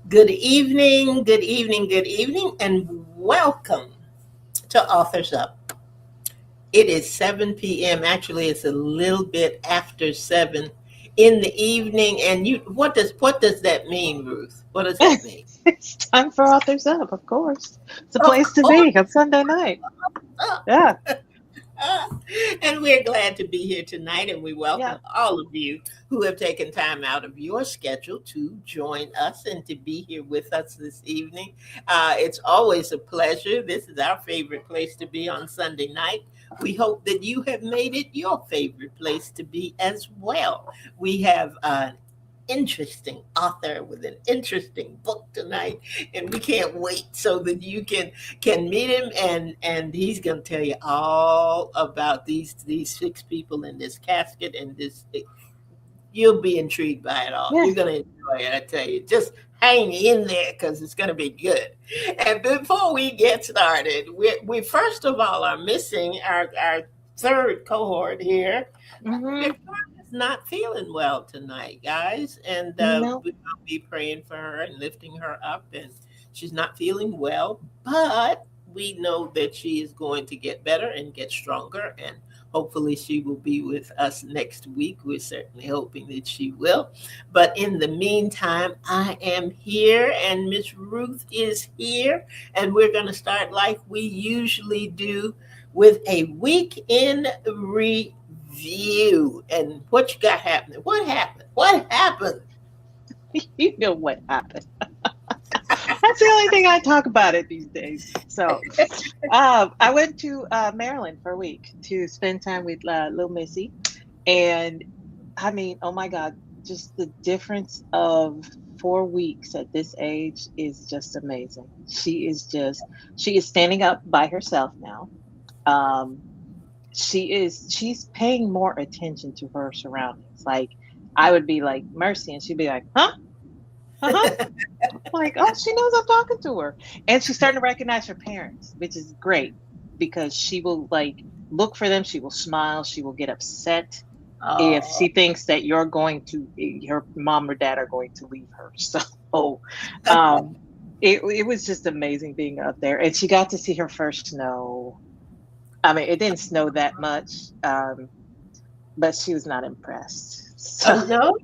Good evening, good evening, and welcome to Authors Up. It is 7 p.m. Actually, it's a little bit after 7 in the evening. And what does that mean, Ruth? What does that mean? It's time for Authors Up, of course. It's a Of place to course. be on Sunday night. Yeah, And we're glad to be here tonight, and we welcome yeah. all of you who have taken time out of your schedule to join us and to be here with us this evening. It's always a pleasure. This is our favorite place to be on Sunday night. We hope that you have made it your favorite place to be as well. We have an interesting author with an interesting book tonight, and we can't wait so that you can meet him, and he's going to tell you all about these six people in this casket, and this you'll be intrigued by it all. Yeah. You're going to enjoy it, I tell you. Just hang in there because it's going to be good. And before we get started, we first of all are missing our third cohort here. hmm Victoria's not feeling well tonight, guys, and No. we will be praying for her and lifting her up. And she's not feeling well, but we know that she is going to get better and get stronger, and hopefully she will be with us next week. We're certainly hoping that she will. But in the meantime, I am here, and Miss Ruth is here, and we're going to start like we usually do with a week in review. And what you got happening? What happened? What happened? You know what happened. That's the only thing I talk about it these days. So, I went to Maryland for a week to spend time with little Missy. And I mean, oh my God, just the difference of 4 weeks at this age is just amazing. She is standing up by herself now. Um, she's paying more attention to her surroundings. Like I would be like Mercy, and she'd be like, huh? Uh-huh. Like, oh, she knows I'm talking to her. And she's starting to recognize her parents, which is great because she will like look for them. She will smile. She will get upset if Oh, she thinks that her mom or dad are going to leave her. So, um, it was just amazing being up there. And she got to see her first snow. I mean, it didn't snow that much, but she was not impressed. So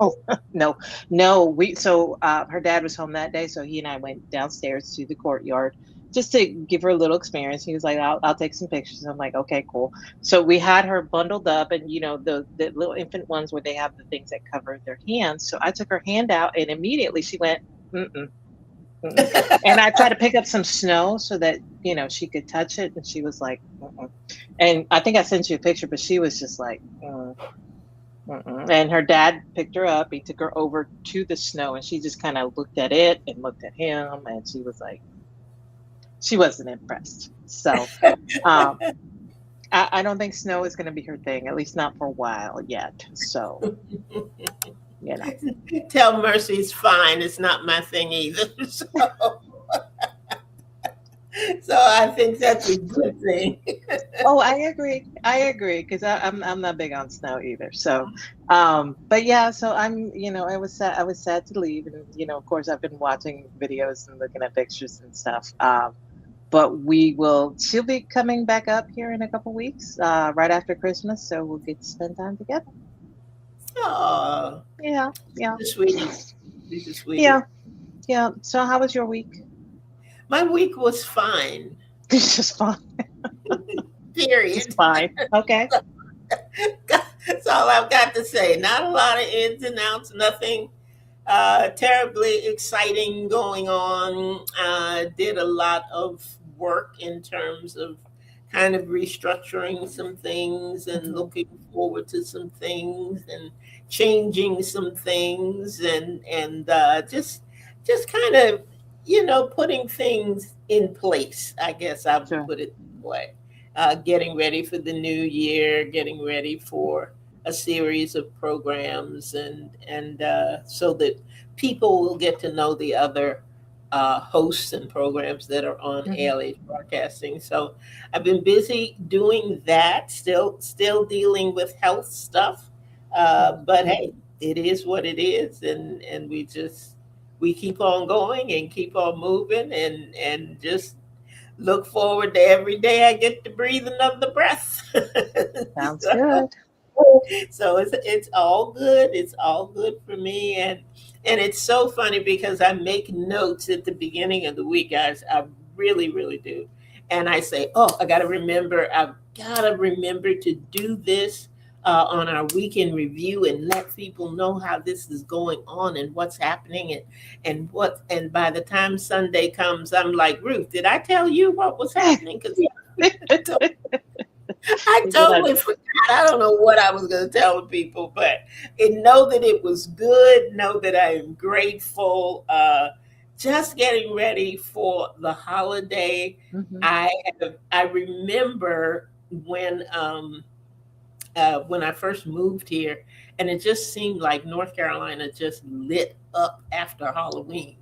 oh no. no, no, her dad was home that day, so he and I went downstairs to the courtyard just to give her a little experience. He was like, I'll take some pictures. I'm like, okay, cool. So we had her bundled up, and the little infant ones where they have the things that cover their hands. So I took her hand out, and immediately she went, mm-mm, mm-mm. And I tried to pick up some snow so that she could touch it, and she was like, mm-mm. And I think I sent you a picture, but she was just like, mm-mm. And her dad picked her up. He took her over to the snow, and she just kind of looked at it and looked at him, and she was like, she wasn't impressed. So, um, I don't think snow is going to be her thing, at least not for a while yet. So, you know. Tell Mercy it's fine. It's not my thing either. So I think that's a good thing. Oh, I agree. I agree because I'm not big on snow either. So, but yeah, so I was sad to leave, and of course, I've been watching videos and looking at pictures and stuff. But she'll be coming back up here in a couple weeks, right after Christmas, so we'll get to spend time together. Oh, Yeah, yeah, the sweeties. These are sweeties. yeah, yeah. So, how was your week? My week was fine. It's just fine. Just Period. fine. Okay. That's all I've got to say. Not a lot of ins and outs, nothing terribly exciting going on. Did a lot of work in terms of kind of restructuring some things and Hmm. looking forward to some things and changing some things and just kind of putting things in place. I guess I would Sure. put it that way. Getting ready for the new year, getting ready for a series of programs and so that people will get to know the other hosts and programs that are on Hmm. ALH Broadcasting. So I've been busy doing that, still dealing with health stuff. But hey, it is what it is, and we keep on going and keep on moving and just look forward to every day I get to breathe another breath. Sounds So, good. so it's all good. It's all good for me, and it's so funny because I make notes at the beginning of the week, guys. I really do, and I say, oh, I got to remember. I've got to remember to do this. On our weekend review and let people know how this is going on and what's happening and by the time Sunday comes, I'm like, Ruth, did I tell you what was happening? Because I You gotta, totally forgot. I don't know what I was going to tell the people, but know that it was good. Know that I am grateful. Just getting ready for the holiday. hmm I remember when I first moved here, and it just seemed like North Carolina just lit up after Halloween.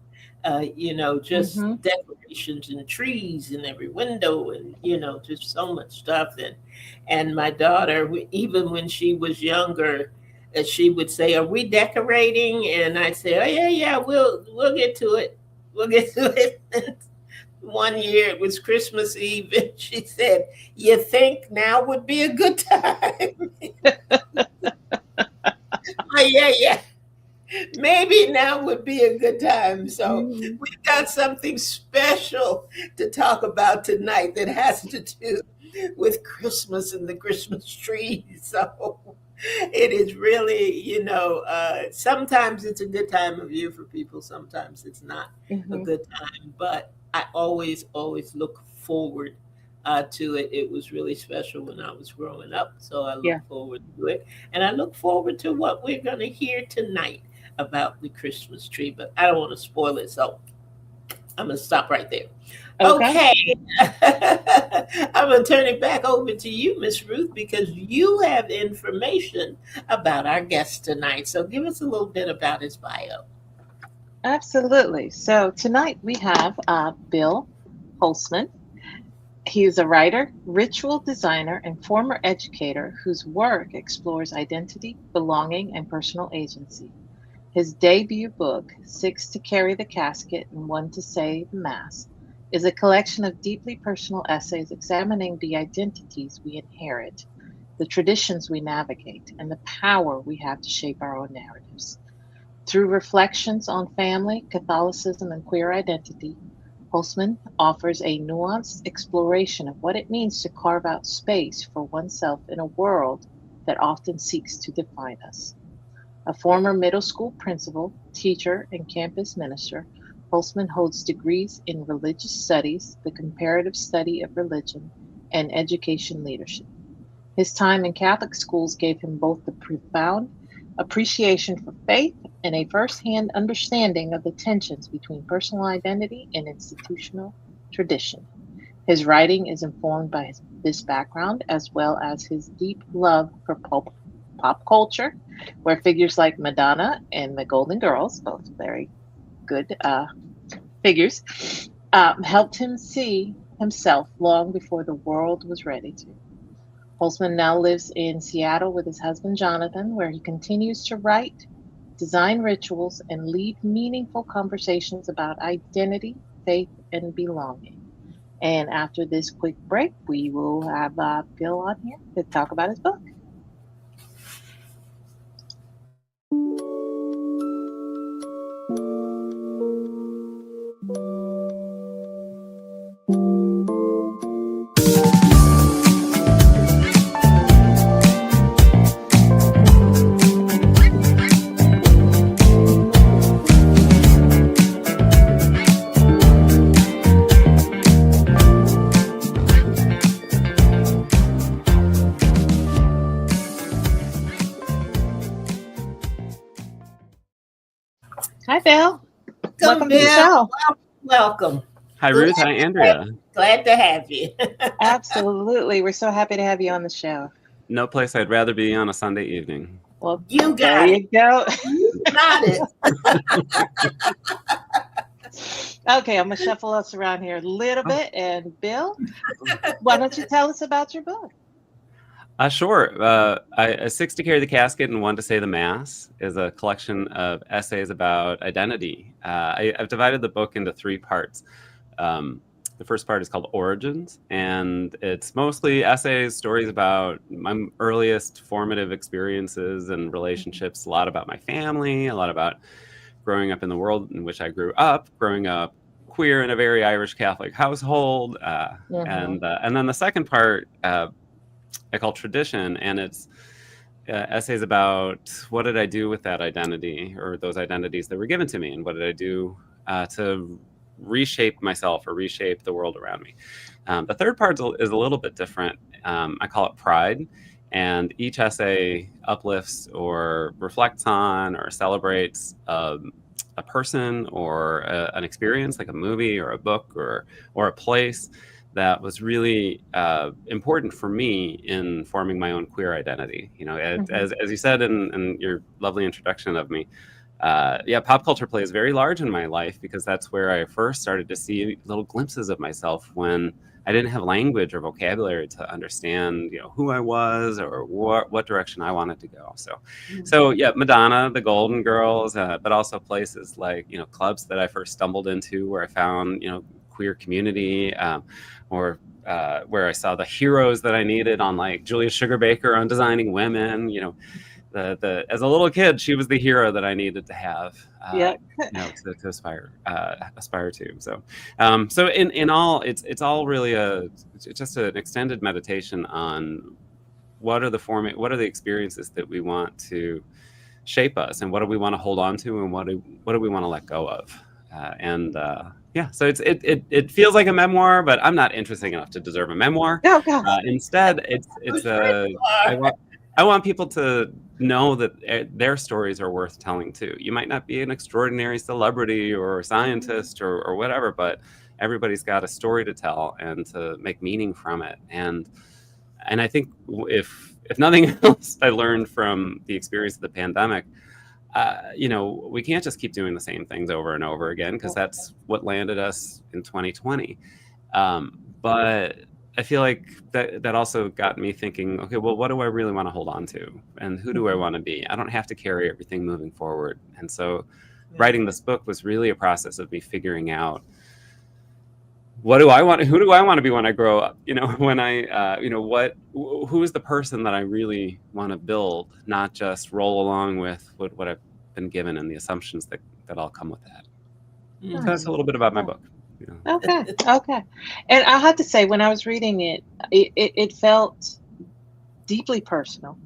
Just hmm decorations and trees in every window, and just so much stuff. And my daughter, even when she was younger, she would say, "Are we decorating?" And I say, "Oh yeah, we'll get to it. We'll get to it." One year it was Christmas Eve, and she said, "You think now would be a good time?" Oh, yeah. Maybe now would be a good time. So hmm we've got something special to talk about tonight that has to do with Christmas and the Christmas tree. So it is really, sometimes it's a good time of year for people. Sometimes it's not a hmm good time, but I always look forward to it. It was really special when I was growing up. So I look Yeah. forward to it. And I look forward to what we're going to hear tonight about the Christmas tree, but I don't want to spoil it. So I'm going to stop right there. Okay. Okay. I'm going to turn it back over to you, Miss Ruth, because you have information about our guest tonight. So give us a little bit about his bio. Absolutely. So tonight we have Bill Holzman. He is a writer, ritual designer, and former educator whose work explores identity, belonging, and personal agency. His debut book, Six to Carry the Casket and One to Say the Mass, is a collection of deeply personal essays examining the identities we inherit, the traditions we navigate, and the power we have to shape our own narratives. Through reflections on family, Catholicism, and queer identity, Holzman offers a nuanced exploration of what it means to carve out space for oneself in a world that often seeks to define us. A former middle school principal, teacher, and campus minister, Holzman holds degrees in religious studies, the comparative study of religion, and education leadership. His time in Catholic schools gave him both the profound appreciation for faith and a first-hand understanding of the tensions between personal identity and institutional tradition. His writing is informed by this background as well as his deep love for pop culture, where figures like Madonna and the Golden Girls, both very good figures, helped him see himself long before the world was ready to. Holzman now lives in Seattle with his husband Jonathan, where he continues to write, design rituals, and lead meaningful conversations about identity, faith, and belonging. And after this quick break, we will have Bill on here to talk about his book. Bill. Welcome, Welcome to the Bill. show. Welcome. Hi, Ruth. Hi, Andrea. Glad to have you. Absolutely. We're so happy to have you on the show. No place I'd rather be on a Sunday evening. Well, You there got it. you go. You got it. Okay, I'm going to shuffle us around here a little bit. And Bill, why don't you tell us about your book? Sure. Six to Carry the Casket and One to Say the Mass is a collection of essays about identity. I've divided the book into three parts. The first part is called Origins, and it's mostly essays, stories about my earliest formative experiences and relationships, a lot about my family, a lot about growing up in the world in which I grew up, growing up queer in a very Irish Catholic household. And then the second part I call Tradition, and it's essays about what did I do with that identity or those identities that were given to me, and what did I do to reshape myself or reshape the world around me. The third part is a little bit different. I call it Pride, and each essay uplifts or reflects on or celebrates a person or an experience, like a movie or a book or a place that was really important for me in forming my own queer identity. You know, as you said in your lovely introduction of me, pop culture plays very large in my life because that's where I first started to see little glimpses of myself when I didn't have language or vocabulary to understand, who I was or what direction I wanted to go. So yeah, Madonna, the Golden Girls, but also places like, clubs that I first stumbled into where I found, queer community, or where I saw the heroes that I needed on like Julia Sugarbaker on Designing Women, as a little kid, she was the hero that I needed to have, to aspire to. So in all, it's all really just an extended meditation on what are the experiences that we want to shape us, and what do we want to hold on to, and what do we want to let go of, so it feels like a memoir, but I'm not interesting enough to deserve a memoir. Oh, God. Instead, I want people to know that their stories are worth telling too. You might not be an extraordinary celebrity or scientist or whatever, but everybody's got a story to tell and to make meaning from it. And I think if nothing else, I learned from the experience of the pandemic, we can't just keep doing the same things over and over again, because that's what landed us in 2020. But I feel like that also got me thinking, okay, well, what do I really want to hold on to? And who do I want to be? I don't have to carry everything moving forward. And so writing this book was really a process of me figuring out, who do I want to be when I grow up? When I, who is the person that I really want to build, not just roll along with what I've been given and the assumptions that all come with that. So that's a little bit about my book. Okay. And I have to say, when I was reading it felt deeply personal.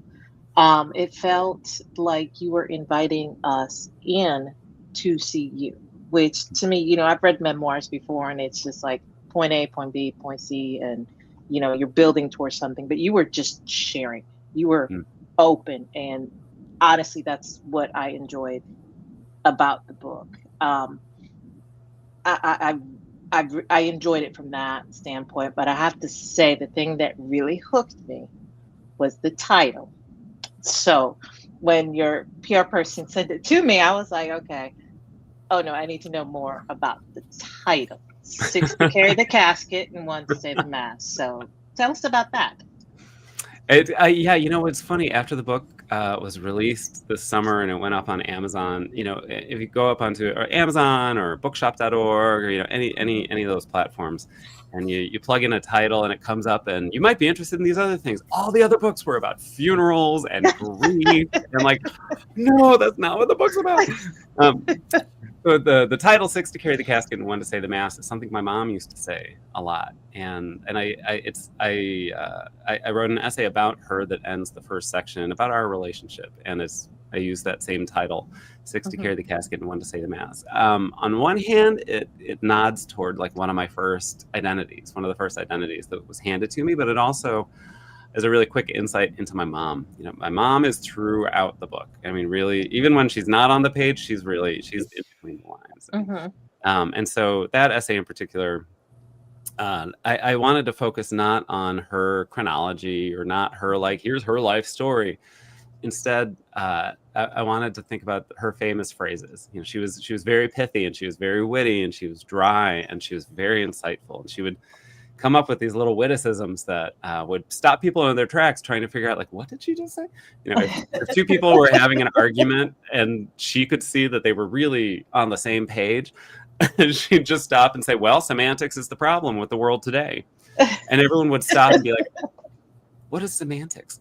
It felt like you were inviting us in to see you, which to me, I've read memoirs before, and it's just like point A, point B, point C, and you're building towards something, but you were just sharing. You were open, and honestly, that's what I enjoyed about the book. I enjoyed it from that standpoint, but I have to say the thing that really hooked me was the title. So when your PR person sent it to me, I was like, okay, oh no, I need to know more about the title. 6 to Carry the Casket and 1 to Say the Mass. So tell us about that. It's funny. After the book was released this summer and it went up on Amazon, if you go up onto Amazon or bookshop.org or any of those platforms, and you plug in a title and it comes up, and you might be interested in these other things. All the other books were about funerals and grief, and like, no, that's not what the book's about. So the title 6 to Carry the Casket and 1 to Say the Mass is something my mom used to say a lot, and I wrote an essay about her that ends the first section about our relationship, and I use that same title, 6 to Carry the Casket and 1 to Say the Mass. On one hand, it nods toward like one of the first identities that was handed to me, but it also as a really quick insight into my mom. You know, my mom is throughout the book. I mean, really, even when she's not on the page, she's in between the lines. And so that essay in particular, I wanted to focus not on her chronology or not her, like, here's her life story. Instead, I wanted to think about her famous phrases. You know, she was very pithy, and she was very witty, and she was dry, and she was very insightful, and she would come up with these little witticisms that would stop people in their tracks trying to figure out, like, what did she just say? You know, if two people were having an argument and she could see that they were really on the same page, she'd just stop and say, well, semantics is the problem with the world today. And everyone would stop and be like, what is semantics?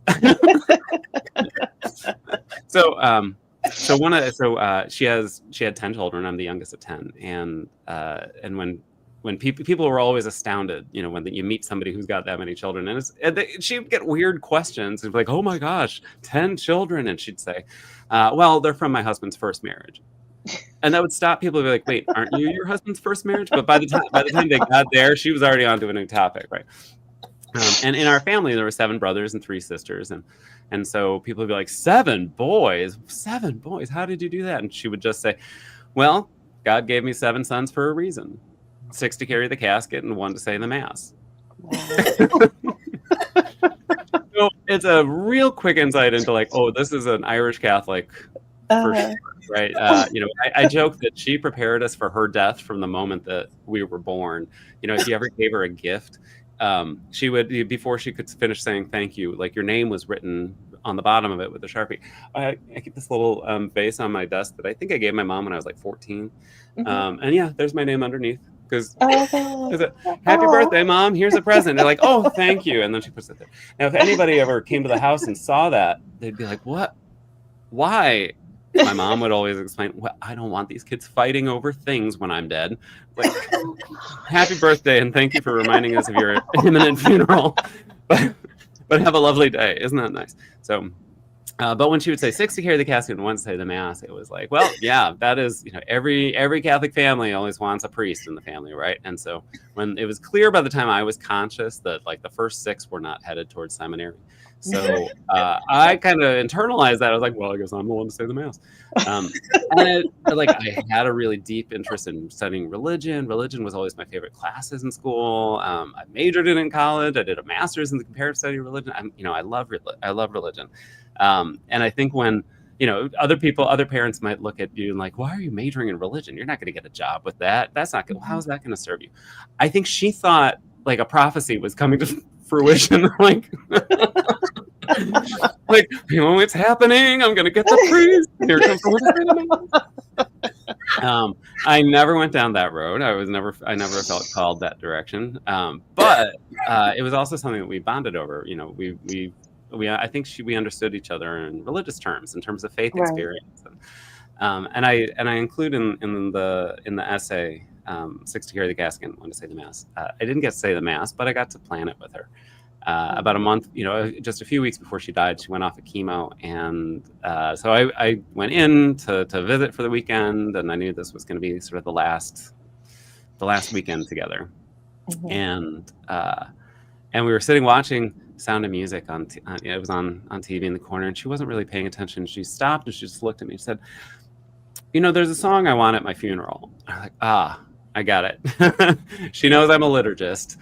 She had 10 children. I'm the youngest of 10. And when people were always astounded, you know, when you meet somebody who's got that many children, and she'd get weird questions and be like, oh my gosh, 10 children. And she'd say, well, they're from my husband's first marriage. And that would stop people and be like, wait, aren't you your husband's first marriage? But by the time they got there, she was already on to a new topic, right? And in our family, there were 7 brothers and 3 sisters. And so people would be like, 7 boys? How did you do that? And she would just say, well, God gave me 7 sons for a reason. 6 to carry the casket and 1 to say the mass. So it's a real quick insight into, like, oh, this is an Irish Catholic for sure, right? You know, I joke that she prepared us for her death from the moment that we were born. You know, if you ever gave her a gift, she would, before she could finish saying thank you, like, your name was written on the bottom of it with a Sharpie. I keep this little vase on my desk that I think I gave my mom when I was like 14. And yeah, there's my name underneath. Because happy birthday, Mom, here's a present. They're like, oh, thank you. And then she puts it there. Now, if anybody ever came to the house and saw that, they'd be like, what? Why? My mom would always explain, well, I don't want these kids fighting over things when I'm dead. Like, happy birthday, and thank you for reminding us of your imminent funeral. But have a lovely day. Isn't that nice? So, but when she would say 6 to carry the casket and 1 to say the mass, it was like, well, yeah, that is, you know, every Catholic family always wants a priest in the family, right? And so when it was clear by the time I was conscious that, like, the first 6 were not headed towards seminary, so I kind of internalized that. I was like, well, I guess I'm the one to say the mass. And I had a really deep interest in studying religion. Religion was always my favorite classes in school. I majored in it in college. I did a master's in the comparative study of religion. I love religion. And I think when, you know, other parents might look at you and like, why are you majoring in religion? You're not going to get a job with that. That's not good. How's that going to serve you? I think she thought, like, a prophecy was coming to fruition. Like, like, you know, it's happening. I'm going to get the priest. Here comes the I never went down that road. I never felt called that direction. But it was also something that we bonded over. You know, I think we understood each other in religious terms, in terms of faith experience, and I include in the essay 6 to carry the casket and 1 to say the mass. I didn't get to say the mass, but I got to plan it with her. About a month, you know, just a few weeks before she died, she went off of chemo, and so I went in to visit for the weekend, and I knew this was going to be sort of the last weekend together, and we were sitting watching Sound of Music it was on TV in the corner, and she wasn't really paying attention. She stopped and she just looked at me and said, you know, there's a song I want at my funeral. I'm like, I got it. She knows I'm a liturgist,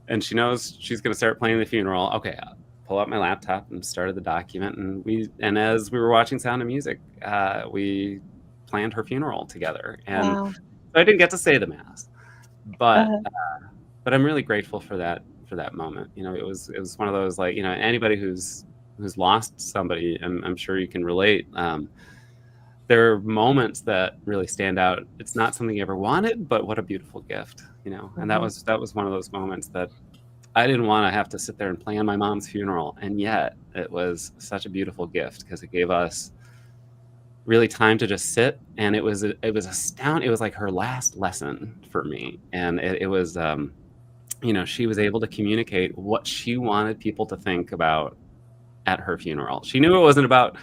and she knows she's going to start playing the funeral. Okay, I'll pull out my laptop and started the document, and as we were watching Sound of Music, we planned her funeral together. And so I didn't get to say the mass, but I'm really grateful for that moment. You know, it was one of those, like, you know, anybody who's lost somebody, and I'm sure you can relate. There are moments that really stand out. It's not something you ever wanted, but what a beautiful gift, you know. And that was one of those moments that I didn't want to have to sit there and plan my mom's funeral, and yet it was such a beautiful gift because it gave us really time to just sit. And it was astounding. It was like her last lesson for me, and it was you know, she was able to communicate what she wanted people to think about at her funeral. She knew it wasn't about,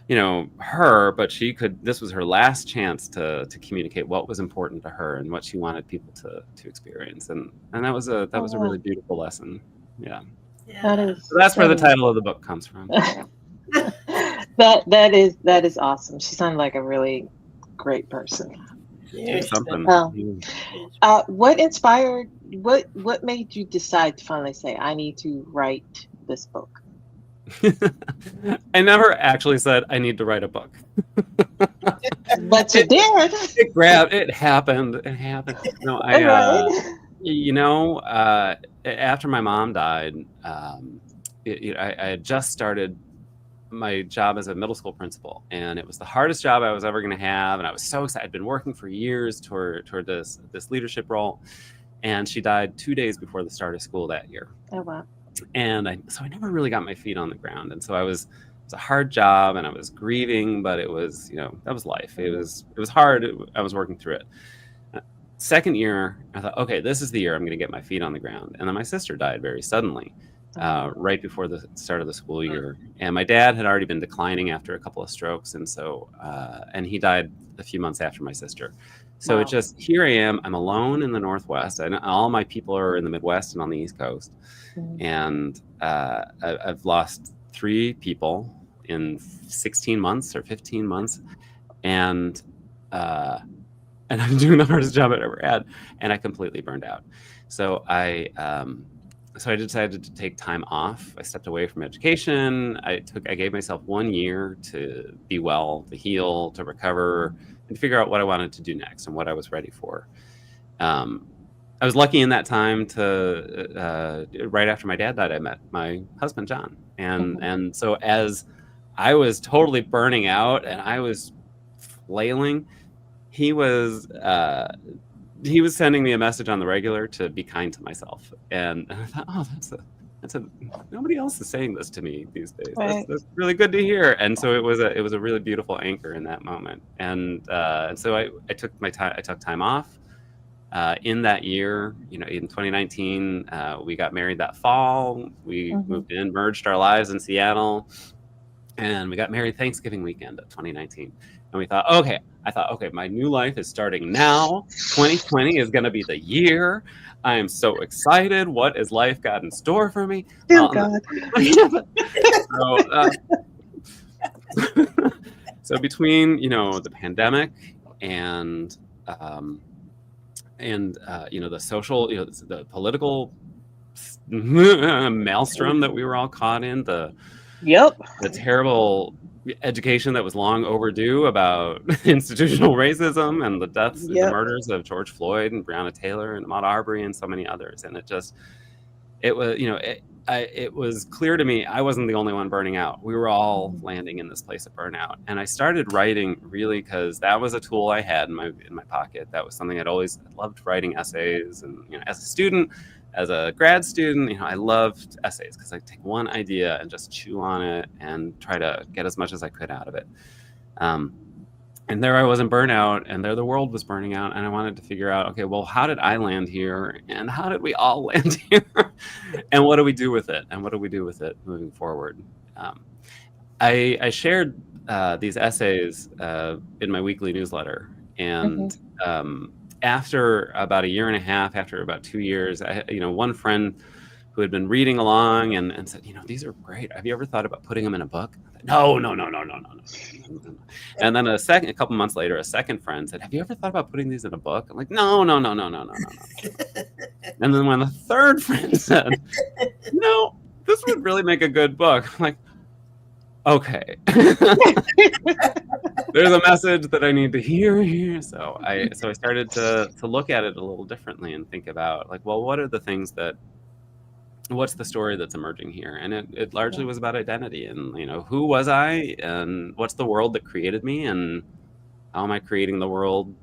you know, her, but this was her last chance to communicate what was important to her and what she wanted people to experience. And that was a really beautiful lesson. Yeah. That Yeah. is So that's where that the is title of the book comes from. that is awesome. She sounded like a really great person. Very There's special. something. What inspired what made you decide to finally say, I need to write this book? I never actually said I need to write a book. But you It, did. it grabbed. It happened. It happened. No, Right. you know, after my mom died, I had just started my job as a middle school principal, and it was the hardest job I was ever going to have. And I was so excited. I'd been working for years toward this leadership role, and she died 2 days before the start of school that year. Oh wow. And so I never really got my feet on the ground, and so it was a hard job, and I was grieving, but it was, that was life. It was hard. I was working through it. Second year, I thought, okay, this is the year I'm going to get my feet on the ground. And then my sister died very suddenly, right before the start of the school year. And my dad had already been declining after a couple of strokes, and so and he died a few months after my sister. So it just, here I am. I'm alone in the Northwest. All my people are in the Midwest and on the East Coast. And I've lost 3 people in 16 months or 15 months, and I'm doing the hardest job I've ever had, and I completely burned out. So I decided to take time off. I stepped away from education. I gave myself 1 year to be well, to heal, to recover, and figure out what I wanted to do next and what I was ready for. I was lucky in that time to right after my dad died, I met my husband John, and so as I was totally burning out and I was flailing, he was sending me a message on the regular to be kind to myself, and I thought, oh, that's a nobody else is saying this to me these days. Right. That's really good to hear. And so it was a really beautiful anchor in that moment. And so I took time off. In that year, in 2019, we got married that fall. We moved in, merged our lives in Seattle, and we got married Thanksgiving weekend of 2019. And we thought, okay, my new life is starting now. 2020 is going to be the year. I am so excited. What has life got in store for me? Oh God. So between, the pandemic and the social, the political maelstrom that we were all caught in, the terrible education that was long overdue about institutional racism and the deaths, the murders of George Floyd and Breonna Taylor and Ahmaud Arbery and so many others. And it was clear to me I wasn't the only one burning out. We were all landing in this place of burnout. And I started writing really because that was a tool I had in my pocket. That was something I loved writing essays. And as a student, as a grad student, I loved essays because I take one idea and just chew on it and try to get as much as I could out of it. And there I was in burnout, and there the world was burning out, and I wanted to figure out, okay, well, how did I land here, and how did we all land here, and what do we do with it, and what do we do with it moving forward? I shared these essays in my weekly newsletter, and after about a year and a half, after about 2 years, one friend who had been reading along and said, these are great. Have you ever thought about putting them in a book? No. And then a couple months later, a second friend said, have you ever thought about putting these in a book? I'm like, no. And then when the third friend said, this would really make a good book. I'm like, okay. There's a message that I need to hear here. So I started to look at it a little differently and think about, like, well, what are the things what's the story that's emerging here? And it largely was about identity and, who was I and what's the world that created me and how am I creating the world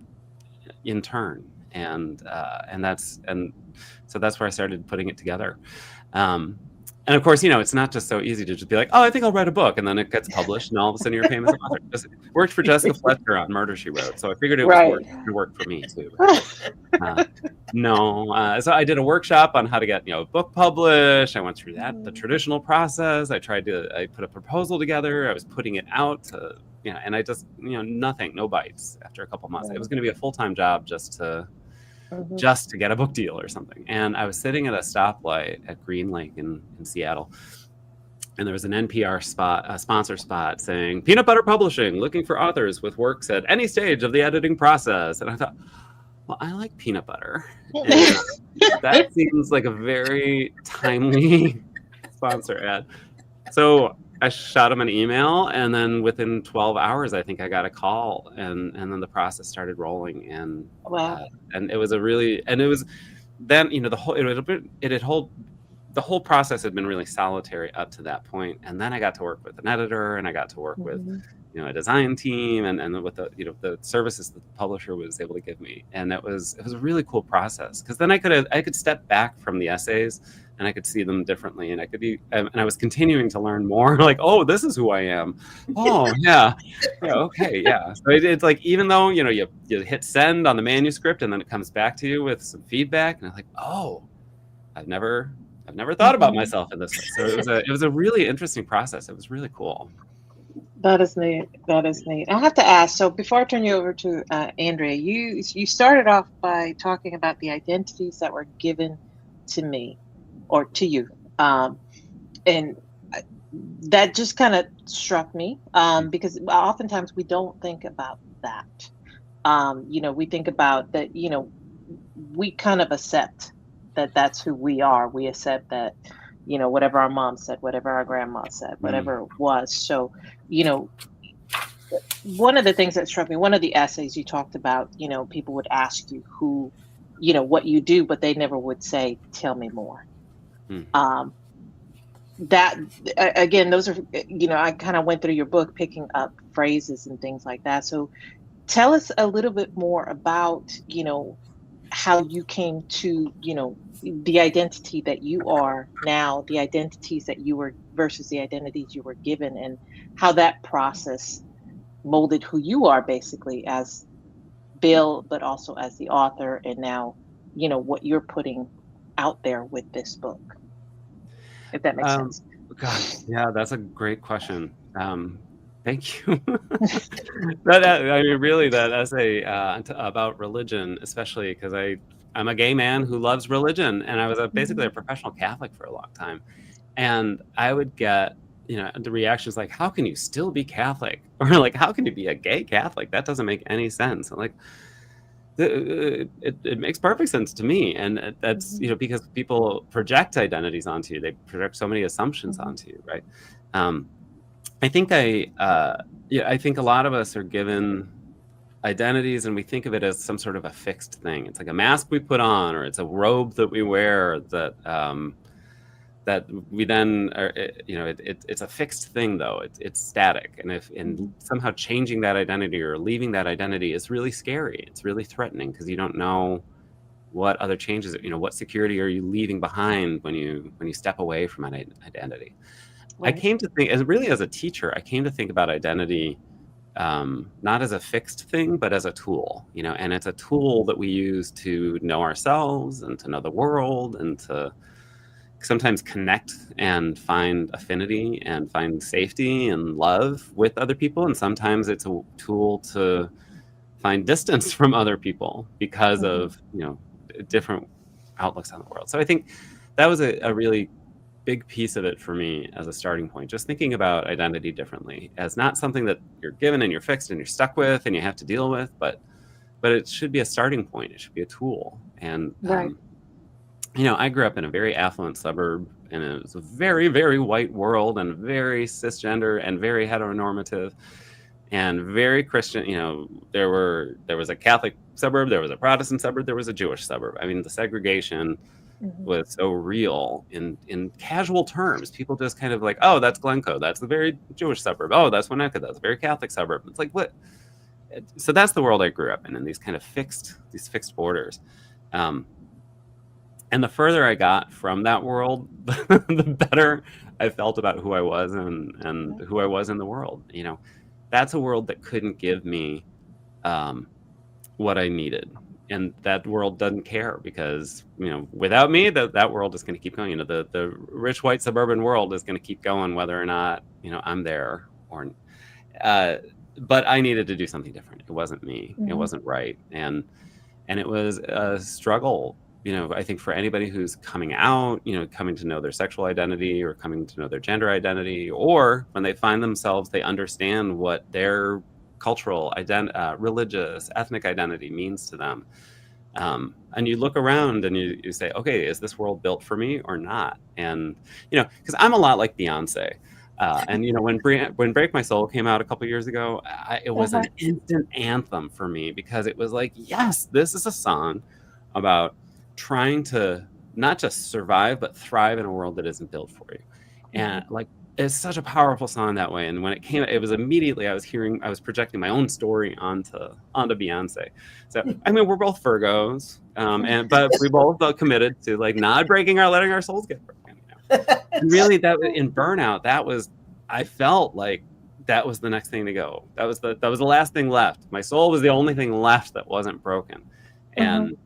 in turn? And so that's where I started putting it together. And of course, it's not just so easy to just be like, oh, I think I'll write a book. And then it gets published and all of a sudden you're a famous author. It worked for Jessica Fletcher on Murder, She Wrote. So I figured it was work for me too. So I did a workshop on how to get, a book published. I went through the traditional process. I put a proposal together. I was putting it out to, and I just, nothing, no bites after a couple months. It was going to be a full-time job just to Mhm. just to get a book deal or something. And I was sitting at a stoplight at Green Lake in Seattle, and there was an NPR spot, a sponsor spot, saying Peanut Butter Publishing looking for authors with works at any stage of the editing process. And I thought, well, I like peanut butter, and that seems like a very timely sponsor ad. So I shot him an email, and then within 12 hours, I think I got a call, and then the process started rolling, Wow. and it was a really, and it was then, the whole the whole process had been really solitary up to that point, and then I got to work with an editor, and I got to work with Mhm. a design team, and with the the services that the publisher was able to give me, and it was a really cool process, because then I could step back from the essays, and I could see them differently, and I could be and I was continuing to learn more. Like, oh, this is who I am. Oh, yeah, yeah, okay, yeah. So it's like, even though you hit send on the manuscript, and then it comes back to you with some feedback, and I'm like, oh, I've never thought about Mhm. myself in this way. So it was a really interesting process. It was really cool. That is neat. That is neat. I have to ask. So before I turn you over to Andrea, you started off by talking about the identities that were given to me or to you, and I- that just kind of struck me because oftentimes we don't think about that. We think about that. We kind of accept that that's who we are. We accept that, whatever our mom said, whatever our grandma said, Mm. whatever it was. So, you know, one of the things that struck me, one of the essays you talked about, people would ask you what you do, but they never would say, tell me more. Mm. Um, that again, those are, I kind of went through your book picking up phrases and things like that. So tell us a little bit more about, how you came to, the identity that you are now, the identities that you were versus the identities you were given, and how that process molded who you are basically as Bill, but also as the author, and now, what you're putting out there with this book, if that makes Um, sense. Gosh, yeah, that's a great question. Thank you. That I mean, really, that essay about religion, especially because I'm a gay man who loves religion, and I was basically a Mhm. professional Catholic for a long time, and I would get the reactions like, "How can you still be Catholic?" Or like, "How can you be a gay Catholic? That doesn't make any sense." I'm like, it makes perfect sense to me, and that's Mhm. because people project identities onto you. They project so many assumptions Mhm. onto you, right? um, I think I think a lot of us are given identities, and we think of it as some sort of a fixed thing. It's like a mask we put on, or it's a robe that we wear, that we then are, it's a fixed thing, though. It's static, and if Mhm. somehow changing that identity or leaving that identity is really scary. It's really threatening, because you don't know what other changes, what security are you leaving behind when you step away from an identity. I Right. came to think, as really as a teacher, I came to think about identity, not as a fixed thing, but as a tool, and it's a tool that we use to know ourselves and to know the world, and to sometimes connect and find affinity and find safety and love with other people. And sometimes it's a tool to find distance from other people because Mhm. of, different outlooks on the world. So I think that was a really big piece of it for me as a starting point, just thinking about identity differently, as not something that you're given and you're fixed and you're stuck with and you have to deal with, but it should be a starting point. It should be a tool. And Right. I grew up in a very affluent suburb, and it was a very, very white world, and very cisgender, and very heteronormative, and very Christian. There was a Catholic suburb, there was a Protestant suburb, there was a Jewish suburb. I mean, the segregation Mhm. was so real in casual terms. People just kind of like, oh, that's Glencoe, that's the very Jewish suburb. Oh, that's Winnetka, that's a very Catholic suburb. It's like, what? So that's the world I grew up in these kind of these fixed borders. Um, and the further I got from that world, the better I felt about who I was, and Right. who I was in the world. That's a world that couldn't give me um, what I needed. And that world doesn't care, because, without me, that world is going to keep going. The rich white suburban world is going to keep going, whether or not, I'm there, or, uh, but I needed to do something different. It wasn't me. It Mhm. wasn't right. And And it was a struggle, I think for anybody who's coming out, coming to know their sexual identity or coming to know their gender identity, or when they find themselves, they understand what their cultural, religious, ethnic identity means to them. And you look around and you say, okay, is this world built for me or not? And, because I'm a lot like Beyonce. And when Break My Soul came out a couple years ago, it was an instant anthem for me, because it was like, yes, this is a song about trying to not just survive, but thrive in a world that isn't built for you. And like, it's such a powerful song that way. And when it came, it was immediately I was projecting my own story onto Beyonce. So I mean, we're both Virgos, but we both felt committed to like not letting our souls get broken. And really, that in burnout, I felt like that was the next thing to go. That was the last thing left. My soul was the only thing left that wasn't broken, and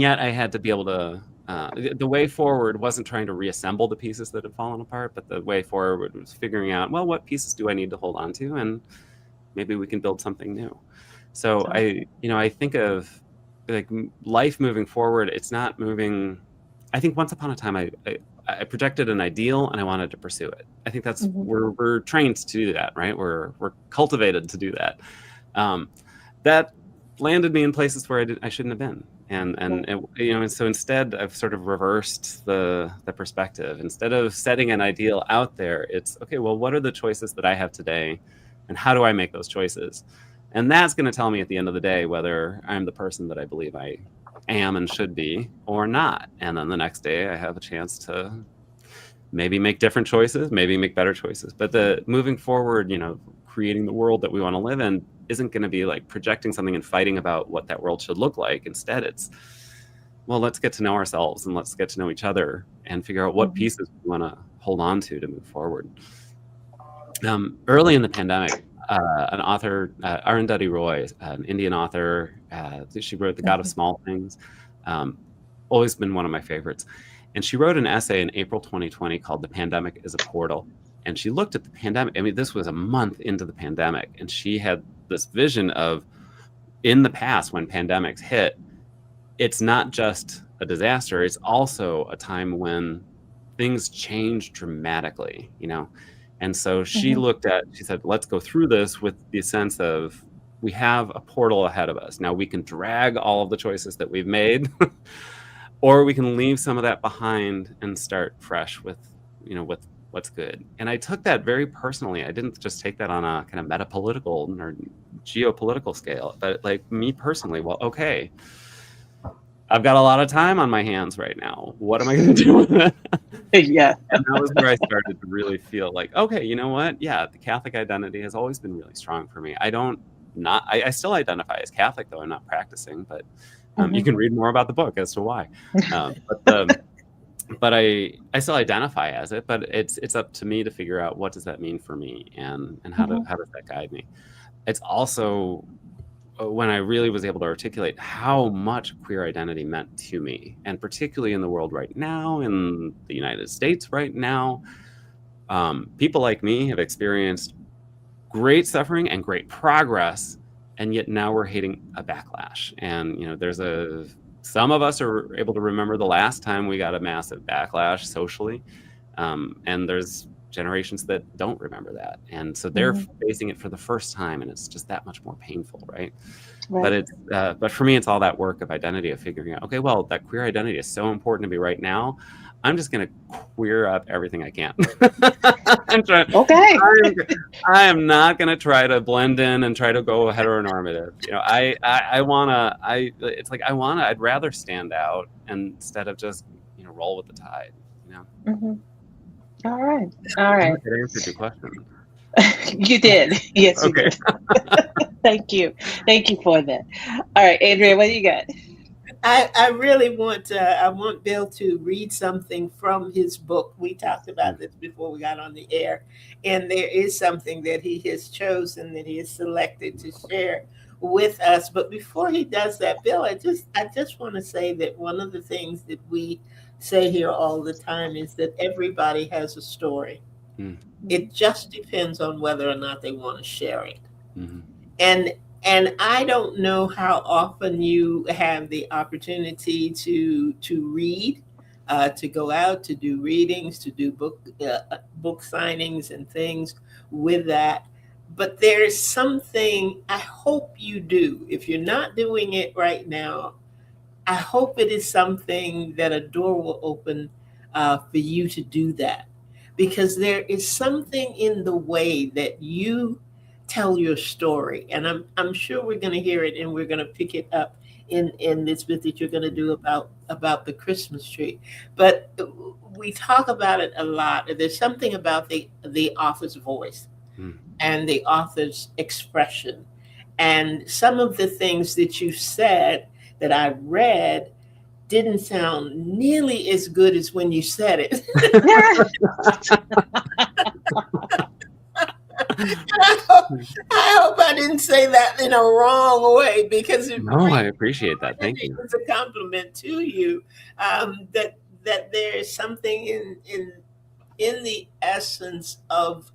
yet I had to be able to. The way forward wasn't trying to reassemble the pieces that had fallen apart, but the way forward was figuring out, well, what pieces do I need to hold on to, and maybe we can build something new. So I think of like life moving forward. It's not moving. I think once upon a time, I projected an ideal and I wanted to pursue it. I think that's we're trained to do that, right? We're cultivated to do that. That landed me in places where I shouldn't have been. And so instead I've sort of reversed the perspective. Instead of setting an ideal out there, it's okay, well, what are the choices that I have today, and how do I make those choices? And that's going to tell me at the end of the day whether I'm the person that I believe I am and should be or not. And then the next day I have a chance to maybe make different choices, maybe make better choices. But the moving forward, creating the world that we want to live in isn't going to be like projecting something and fighting about what that world should look like. Instead, it's, well, let's get to know ourselves and let's get to know each other and figure out what pieces we want to hold on to move forward. Early in the pandemic, an author, Arundhati Roy, an Indian author, she wrote The God of Small Things, always been one of my favorites. And she wrote an essay in April 2020 called The Pandemic is a Portal. And she looked at the pandemic. I mean, this was a month into the pandemic. And she had this vision of, in the past, when pandemics hit, it's not just a disaster. It's also a time when things change dramatically, And so she she said, let's go through this with the sense of, we have a portal ahead of us. Now we can drag all of the choices that we've made, or we can leave some of that behind and start fresh with what's good. And I took that very personally. I didn't just take that on a kind of metapolitical or geopolitical scale, but like me personally, well, okay, I've got a lot of time on my hands right now. What am I going to do with it? Yeah. And that was where I started to really feel like, okay, you know what? Yeah, the Catholic identity has always been really strong for me. I still identify as Catholic, though I'm not practicing, but you can read more about the book as to why. But I still identify as it, but it's up to me to figure out what does that mean for me, and how does that guide me. It's also when I really was able to articulate how much queer identity meant to me, and particularly in the world right now, in the United States right now, people like me have experienced great suffering and great progress, and yet now we're hitting a backlash. And some of us are able to remember the last time we got a massive backlash socially, and there's generations that don't remember that, and so they're facing it for the first time, and it's just that much more painful, right? But for me, it's all that work of identity, of figuring out, okay, well, that queer identity is so important to me right now. I'm just going to queer up everything I can. I am not going to try to blend in and try to go heteronormative. I'd rather stand out instead of just, roll with the tide, All right. I hope that answered your question. You did. Yes, you did. Thank you. Thank you for that. All right, Andrea, what do you got? I really want Bill to read something from his book. We talked about this before we got on the air, and there is something that he has chosen, that he has selected to share with us. But before he does that, Bill, I just want to say that one of the things that we say here all the time is that everybody has a story. It just depends on whether or not they want to share it. And And I don't know how often you have the opportunity to read, to go out to do readings, to do book signings and things with that. But there's something I hope you do. If you're not doing it right now, I hope it is something that a door will open for you to do that, because there is something in the way that you tell your story, and I'm sure we're going to hear it, and we're going to pick it up in this bit that you're going to do about the Christmas tree. But we talk about it a lot. There's something about the author's voice Mm. and the author's expression, and some of the things that you said that I read didn't sound nearly as good as when you said it. I hope I didn't say that in a wrong way, because it No, really I appreciate that. Thank you. is a compliment to you. That there is something in the essence of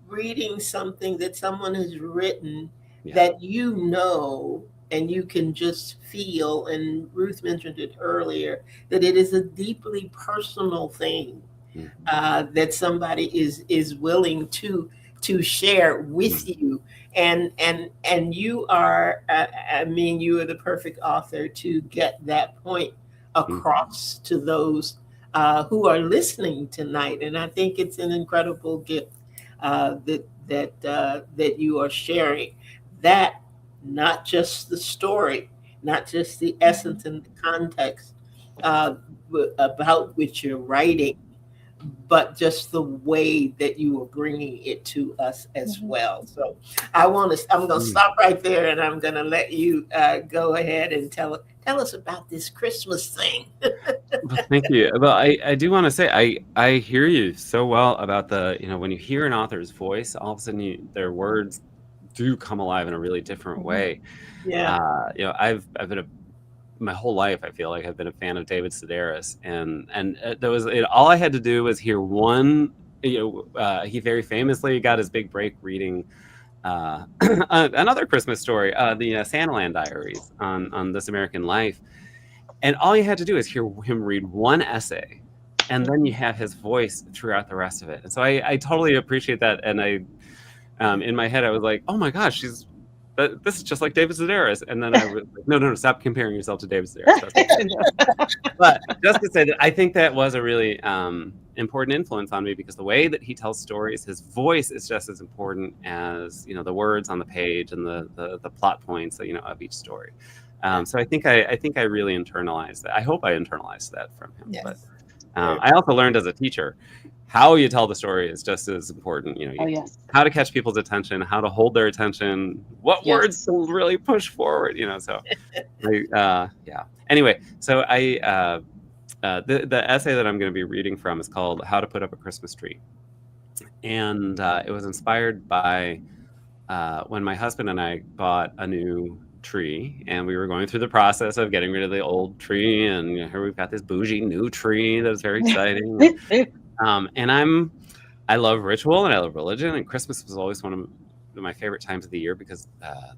reading something that someone has written, Yeah. that you know, and you can just feel, and Ruth mentioned it earlier, that it is a deeply personal thing, Mm. that somebody is willing to share with Mm. you, and you are, I mean, you are the perfect author to get that point Mm. across to those who are listening tonight. And I think it's an incredible gift that you are sharing, that not just the story, not just the essence and the context uh, about which you're writing, but just the way that you are bringing it to us as well. So I'm going to Mm. stop right there, and I'm going to let you go ahead and tell us about this Christmas thing. Well, thank you. Well, I do want to say I hear you so well about the, when you hear an author's voice, all of a sudden their words do come alive in a really different way. Yeah. I've been my whole life, I feel like I've been a fan of David Sedaris, and there was all I had to do was hear one. He very famously got his big break reading another Christmas story, the Santaland Diaries on This American Life, and all you had to do is hear him read one essay, and then you have his voice throughout the rest of it. And so I totally appreciate that, and in my head I was like, oh my gosh, this is just like David Sedaris. And then I was like, no, stop comparing yourself to David Sedaris. But just to say that I think that was a really important influence on me, because the way that he tells stories, his voice is just as important as the words on the page and the plot points of each story. So I think I really internalized that. I hope I internalized that from him. Yes. But I also learned as a teacher, how you tell the story is just as important. Yes. How to catch people's attention, how to hold their attention, what words to really push forward. So yeah. Anyway, so the essay that I'm going to be reading from is called "How to Put Up a Christmas Tree," and it was inspired by when my husband and I bought a new tree, and we were going through the process of getting rid of the old tree, and here we've got this bougie new tree that's very exciting. And I love ritual, and I love religion, and Christmas was always one of my favorite times of the year, because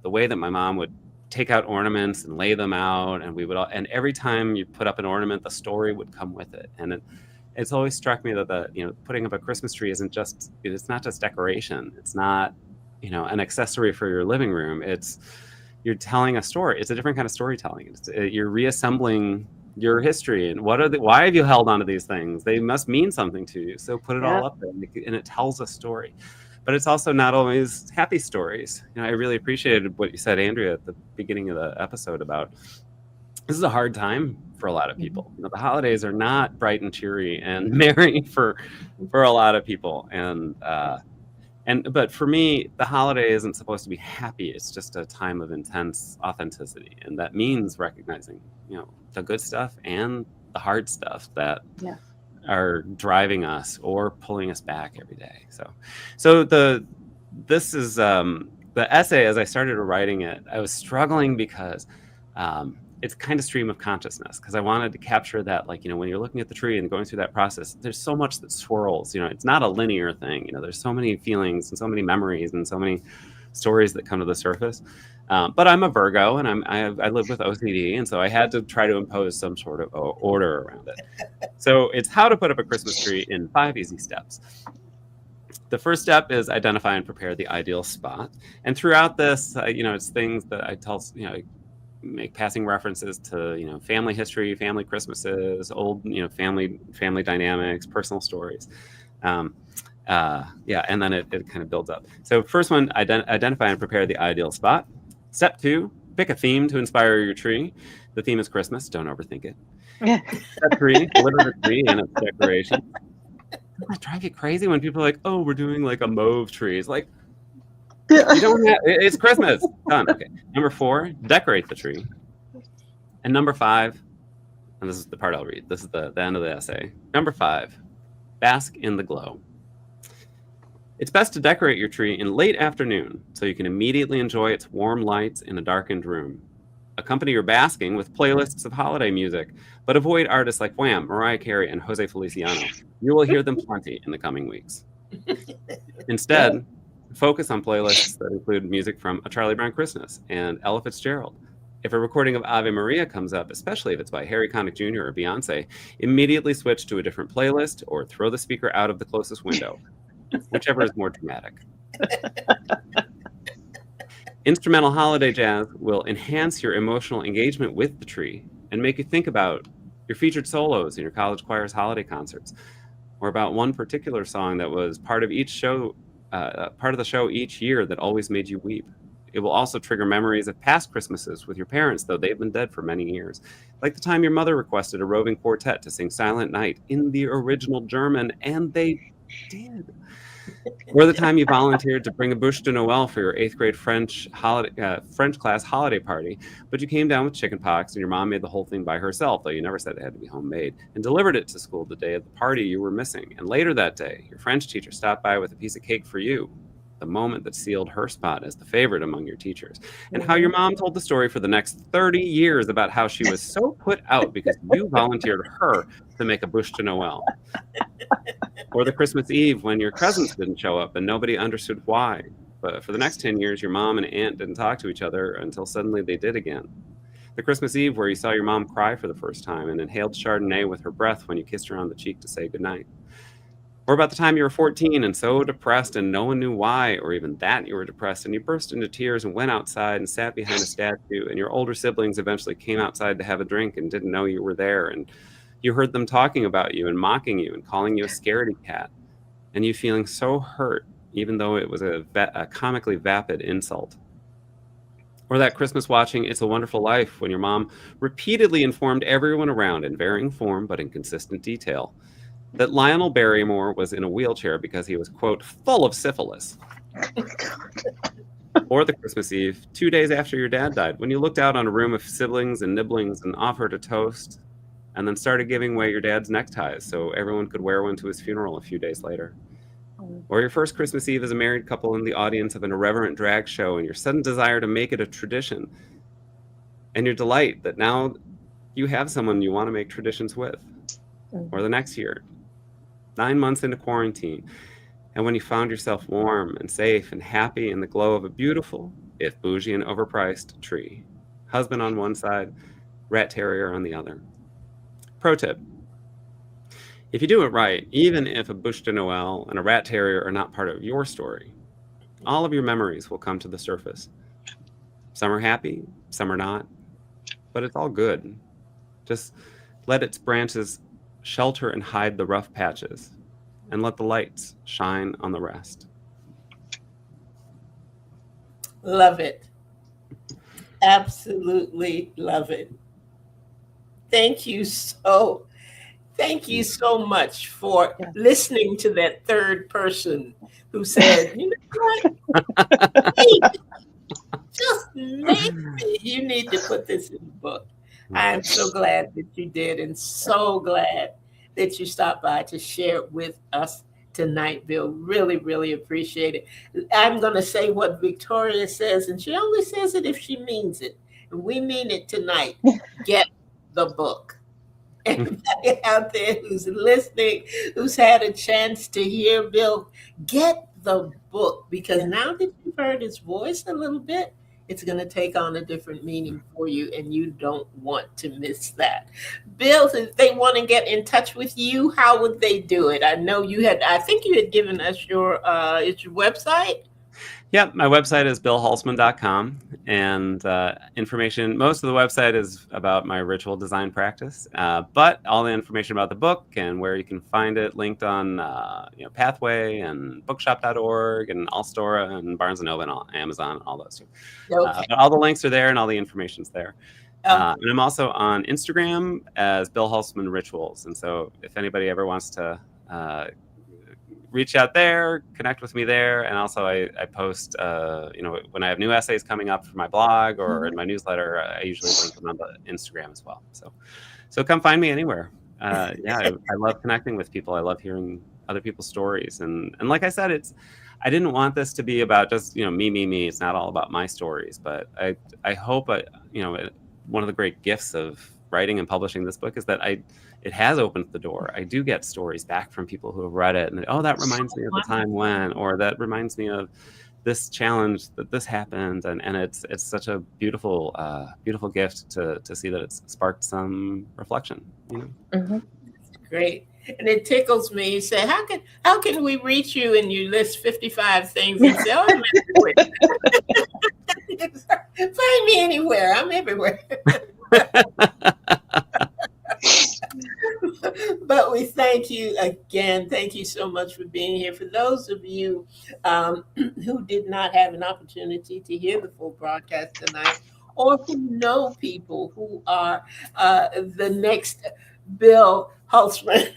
the way that my mom would take out ornaments and lay them out, and and every time you put up an ornament, the story would come with it. And it's always struck me that putting up a Christmas tree it's not just decoration. It's not an accessory for your living room. You're telling a story. It's a different kind of storytelling. You're reassembling your history, and why have you held on to these things? They must mean something to you. So put it all up there, and it tells a story. But it's also not always happy stories. I really appreciated what you said, Andrea, at the beginning of the episode about this is a hard time for a lot of people. The holidays are not bright and cheery and merry for a lot of people. But for me, the holiday isn't supposed to be happy. It's just a time of intense authenticity. And that means recognizing, the good stuff and the hard stuff that are driving us or pulling us back every day. So this is the essay. As I started writing it, I was struggling because it's kind of stream of consciousness, because I wanted to capture that, when you're looking at the tree and going through that process, there's so much that swirls. It's not a linear thing. There's so many feelings and so many memories and so many stories that come to the surface. But I'm a Virgo, and I live with OCD, and so I had to try to impose some sort of order around it. So it's how to put up a Christmas tree in 5 easy steps. The first step is identify and prepare the ideal spot. And throughout this, it's things that I tell, make passing references to, family history, family Christmases, old, family dynamics, personal stories. And then it kind of builds up. So first one, identify and prepare the ideal spot. Step 2, pick a theme to inspire your tree. The theme is Christmas. Don't overthink it. Step 3, deliver the tree and its decoration. Doesn't that drive you crazy when people are like, oh, we're doing like a mauve tree? It's like, you don't have, it's Christmas. Done. Okay. Number 4, decorate the tree. And number 5, and this is the part I'll read. This is the end of the essay. Number 5, bask in the glow. It's best to decorate your tree in late afternoon so you can immediately enjoy its warm lights in a darkened room. Accompany your basking with playlists of holiday music, but avoid artists like Wham, Mariah Carey, and Jose Feliciano. You will hear them plenty in the coming weeks. Instead, focus on playlists that include music from A Charlie Brown Christmas and Ella Fitzgerald. If a recording of Ave Maria comes up, especially if it's by Harry Connick Jr. or Beyonce, immediately switch to a different playlist or throw the speaker out of the closest window, whichever is more dramatic. Instrumental holiday jazz will enhance your emotional engagement with the tree and make you think about your featured solos in your college choir's holiday concerts, or about one particular song that was part of the show each year that always made you weep. It will also trigger memories of past Christmases with your parents, though they've been dead for many years, like the time your mother requested a roving quartet to sing Silent Night in the original German, and they did. Or the time you volunteered to bring a bûche de Noël for your 8th grade French class holiday party, but you came down with chickenpox and your mom made the whole thing by herself, though you never said it had to be homemade, and delivered it to school the day of the party you were missing. And later that day, your French teacher stopped by with a piece of cake for you, the moment that sealed her spot as the favorite among your teachers. And how your mom told the story for the next 30 years about how she was so put out because you volunteered her to make a bûche de Noël. Or the Christmas Eve when your cousins didn't show up and nobody understood why. But for the next 10 years, your mom and aunt didn't talk to each other until suddenly they did again. The Christmas Eve where you saw your mom cry for the first time and inhaled Chardonnay with her breath when you kissed her on the cheek to say goodnight. Or about the time you were 14 and so depressed and no one knew why, or even that you were depressed, and you burst into tears and went outside and sat behind a statue, and your older siblings eventually came outside to have a drink and didn't know you were there, and you heard them talking about you and mocking you and calling you a scaredy cat, and you feeling so hurt, even though it was a comically vapid insult. Or that Christmas watching It's a Wonderful Life when your mom repeatedly informed everyone around in varying form but in consistent detail that Lionel Barrymore was in a wheelchair because he was, quote, full of syphilis. Or the Christmas Eve, 2 days after your dad died, when you looked out on a room of siblings and nibblings and offered a toast, and then started giving away your dad's neckties so everyone could wear one to his funeral a few days later. Or your first Christmas Eve as a married couple in the audience of an irreverent drag show and your sudden desire to make it a tradition, and your delight that now you have someone you want to make traditions with. Or the next year, 9 months into quarantine, and when you found yourself warm and safe and happy in the glow of a beautiful, if bougie and overpriced, tree. Husband on one side, rat terrier on the other. Pro tip: if you do it right, even if a bûche de Noël and a rat terrier are not part of your story, all of your memories will come to the surface. Some are happy, some are not, but it's all good. Just let its branches shelter and hide the rough patches, and let the lights shine on the rest. Love it. Absolutely love it. Thank you so much for listening to that third person who said, you know what? Just maybe you need to put this in the book. I'm so glad that you did, and so glad that you stopped by to share it with us tonight, Bill. Really, really appreciate it. I'm going to say what Victoria says, and she only says it if she means it. And we mean it tonight. Get the book. Everybody out there who's listening, who's had a chance to hear Bill, get the book, because Yeah. now that you've heard his voice a little bit, it's going to take on a different meaning for you, and you don't want to miss that. Bill, if they want to get in touch with you, how would they do it? I think you had given us it's your website. Yeah, my website is billhulsman.com, and information. Most of the website is about my ritual design practice, but all the information about the book and where you can find it linked on Pathway and Bookshop.org and Allstora and Barnes and Noble and Amazon and all those. Okay. But all the links are there and all the information's there. Okay. And I'm also on Instagram as Bill Husleman Rituals, and so if anybody ever wants to reach out there, connect with me there. And also I post, when I have new essays coming up for my blog or in my newsletter, I usually link them on the Instagram as well. So come find me anywhere. I love connecting with people. I love hearing other people's stories. And like I said, I didn't want this to be about just, me. It's not all about my stories, but I hope, one of the great gifts of writing and publishing this book is that it has opened the door. I do get stories back from people who have read it and that reminds me of the time when, or that reminds me of this challenge that this happened. And it's such a beautiful gift to see that it's sparked some reflection. Mm-hmm. Great. And it tickles me. You say, how can we reach you? And you list 55 things and say, oh, I'm everywhere. Find me anywhere. I'm everywhere. But we thank you again. Thank you so much for being here. For those of you who did not have an opportunity to hear the full broadcast tonight, or who know people who are the next Bill Husleman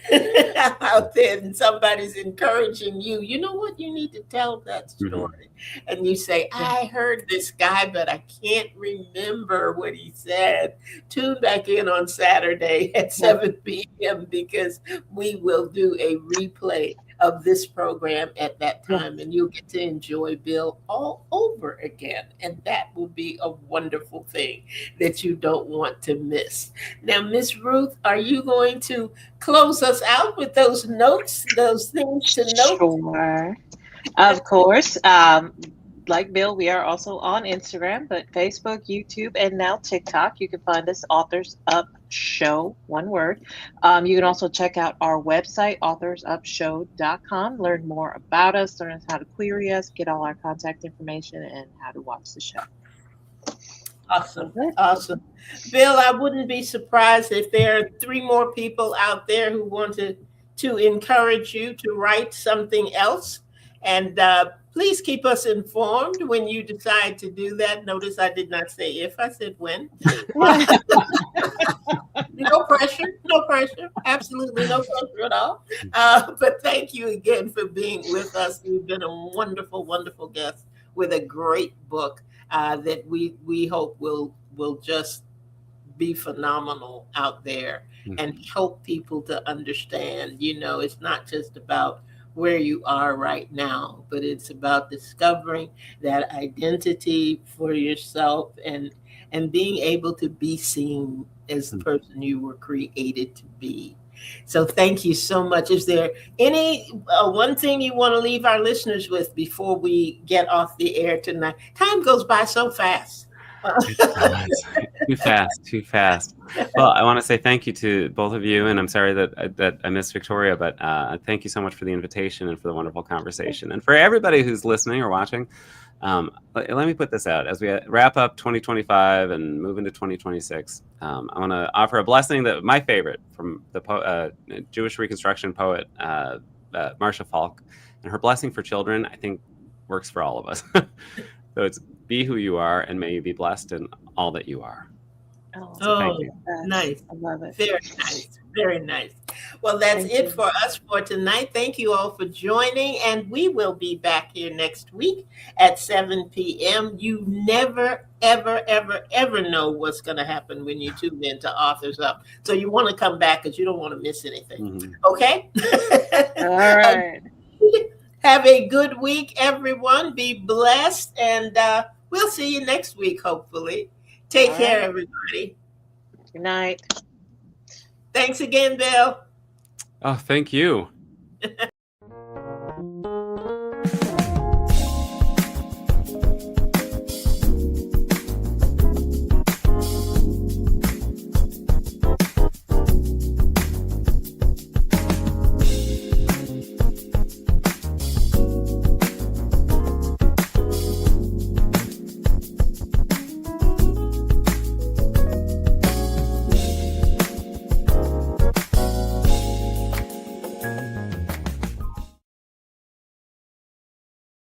out there, and somebody's encouraging you, you know what? You need to tell that story. And you say, I heard this guy, but I can't remember what he said. Tune back in on Saturday at 7 p.m. because we will do a replay of this program at that time, and you'll get to enjoy Bill all over again. And that will be a wonderful thing that you don't want to miss. Now, Miss Ruth, are you going to close us out with those notes, those things to note? Sure. Of course. Like Bill, we are also on Instagram, but Facebook, YouTube, and now TikTok. You can find us Authors Up Show, one word. You can also check out our website, authorsupshow.com, learn more about us, learn how to query us, get all our contact information, and how to watch the show. Awesome. Awesome. Bill, I wouldn't be surprised if there are 3 more people out there who wanted to encourage you to write something else. And please keep us informed when you decide to do that. Notice I did not say if, I said when. No pressure. Absolutely no pressure at all. But thank you again for being with us. You've been a wonderful, wonderful guest with a great book that we hope will just be phenomenal out there and help people to understand, it's not just about where you are right now, but it's about discovering that identity for yourself and being able to be seen as the person you were created to be. So thank you so much. Is there any one thing you want to leave our listeners with before we get off the air tonight? Time goes by so fast. Too fast. Well, I want to say thank you to both of you, and I'm sorry that I missed Victoria, but thank you so much for the invitation and for the wonderful conversation. And for everybody who's listening or watching, let me put this out. As we wrap up 2025 and move into 2026, I want to offer a blessing that my favorite from the Jewish Reconstruction poet, Marcia Falk, and her blessing for children, I think works for all of us. So it's be who you are, and may you be blessed in all that you are. So thank you. Nice. I love it. Very nice. Very nice. Well, that's it for us for tonight. Thank you all for joining, and we will be back here next week at 7 p.m. You never, ever, ever, ever know what's going to happen when you tune into Authors Up. So you want to come back because you don't want to miss anything. Okay? All right. Have a good week, everyone. Be blessed, and we'll see you next week, hopefully. Take care, everybody. Good night. Thanks again, Bill. Oh, thank you.